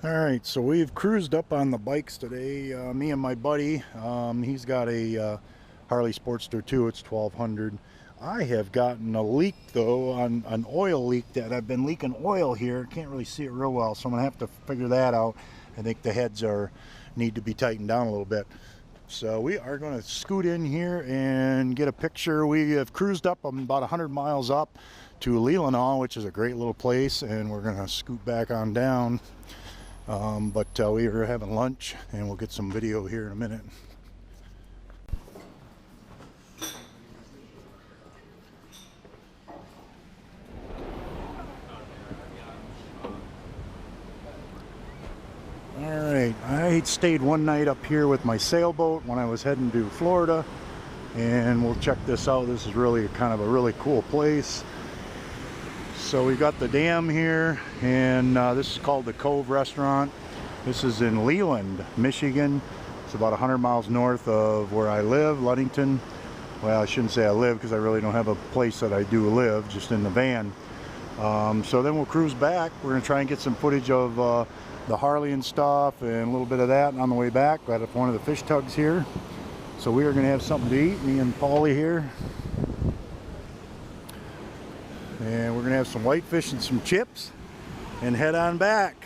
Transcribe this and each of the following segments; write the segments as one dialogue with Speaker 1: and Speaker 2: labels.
Speaker 1: Alright, so we've cruised up on the bikes today, me and my buddy. He's got a Harley Sportster too, it's 1200. I have gotten a leak though, on an oil leak that I've been leaking oil here. Can't really see it real well, so I'm going to have to figure that out. I think the heads need to be tightened down a little bit. So we are going to scoot in here and get a picture. We have cruised up about 100 miles up to Leelanau, which is a great little place, and we're going to scoot back on down. But we were having lunch, and we'll get some video here in a minute. Alright, I stayed one night up here with my sailboat when I was heading to Florida, and we'll check this out. This is really kind of a really cool place. So we got the dam here, and this is called the Cove Restaurant. This is in Leland, Michigan. It's about 100 miles north of where I live, Ludington. Well, I shouldn't say I live because I really don't have a place that I do live, just in the van. So then we'll cruise back. We're going to try and get some footage of the Harley and stuff, and a little bit of that on the way back. Got one of the fish tugs here. So we are going to have something to eat, me and Paulie here. And we're going to have some whitefish and some chips and head on back.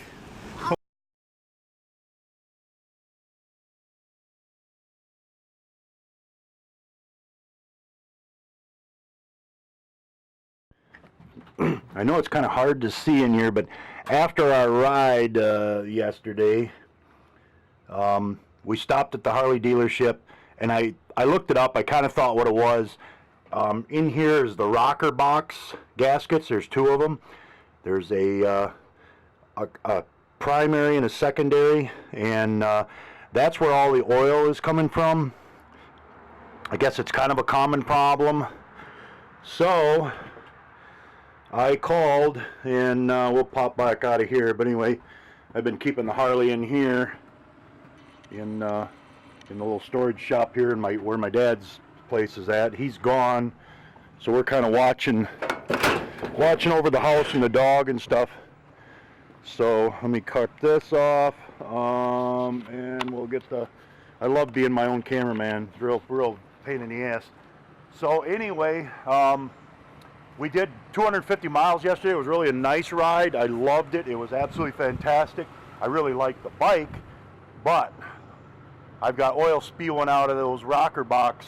Speaker 1: I know it's kind of hard to see in here, but after our ride yesterday, we stopped at the Harley dealership, and I looked it up. I kind of thought what it was. In here is the rocker box gaskets. There's two of them. There's a primary and a secondary, and that's where all the oil is coming from. I guess it's kind of a common problem. So I called, and we'll pop back out of here. But anyway, I've been keeping the Harley in here, in the little storage shop here, in where my dad's place is at. He's gone, so we're kind of watching over the house and the dog and stuff. So let me cut this off, and we'll get the. I love being my own cameraman. It's real pain in the ass. So anyway, we did 250 miles yesterday. It was really a nice ride. I loved it. It was absolutely fantastic. I really liked the bike, but I've got oil spewing out of those rocker box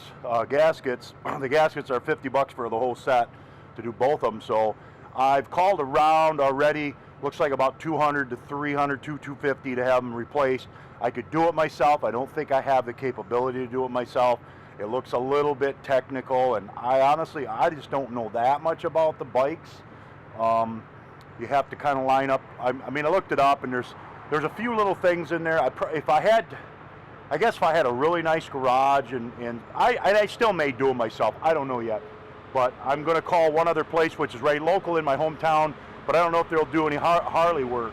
Speaker 1: gaskets. The gaskets are $50 for the whole set to do both of them. So I've called around already. Looks like about 200 to 300, 250 to have them replaced. I could do it myself. I don't think I have the capability to do it myself. It looks a little bit technical, and I just don't know that much about the bikes. You have to kind of line up. I mean, I looked it up, and there's a few little things in there. I guess if I had a really nice garage, and I still may do it myself. I don't know yet. But I'm going to call one other place, which is right local in my hometown, but I don't know if they'll do any Harley work.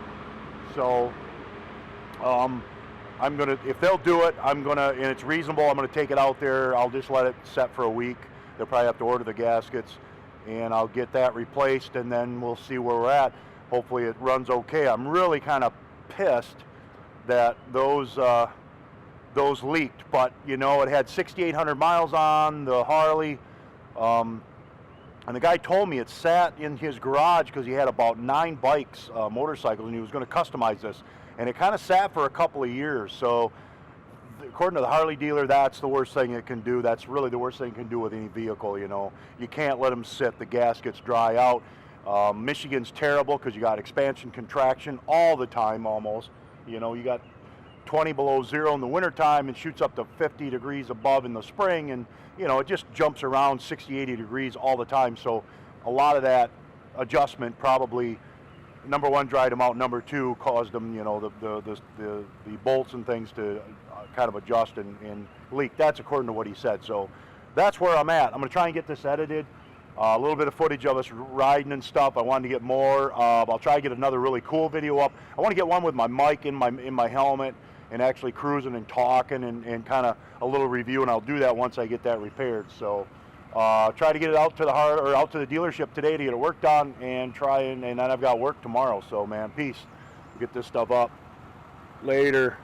Speaker 1: So I'm going to, if they'll do it, and it's reasonable, I'm going to take it out there. I'll just let it set for a week. They'll probably have to order the gaskets, and I'll get that replaced, and then we'll see where we're at. Hopefully it runs okay. I'm really kind of pissed that those leaked, but you know, it had 6,800 miles on the Harley, and the guy told me it sat in his garage because he had about 9 bikes, motorcycles, and he was going to customize this, and it kind of sat for a couple of years. So according to the Harley dealer, that's the worst thing it can do. That's really the worst thing it can do with any vehicle. You know, you can't let them sit. The gaskets dry out. Michigan's terrible because you got expansion, contraction all the time almost. You know, you got 20 below zero in the wintertime and shoots up to 50 degrees above in the spring, and you know, it just jumps around 60, 80 degrees all the time. So a lot of that adjustment probably, number one, dried them out. Number two, caused them, you know, the bolts and things to kind of adjust and leak. That's according to what he said. So that's where I'm at. I'm going to try and get this edited. A little bit of footage of us riding and stuff. I wanted to get more. I'll try to get another really cool video up. I want to get one with my mic in my helmet and actually cruising and talking and kind of a little review, and I'll do that once I get that repaired. So try to get it out to the dealership today to get it worked on, and then I've got work tomorrow. So man, peace. We'll get this stuff up. Later.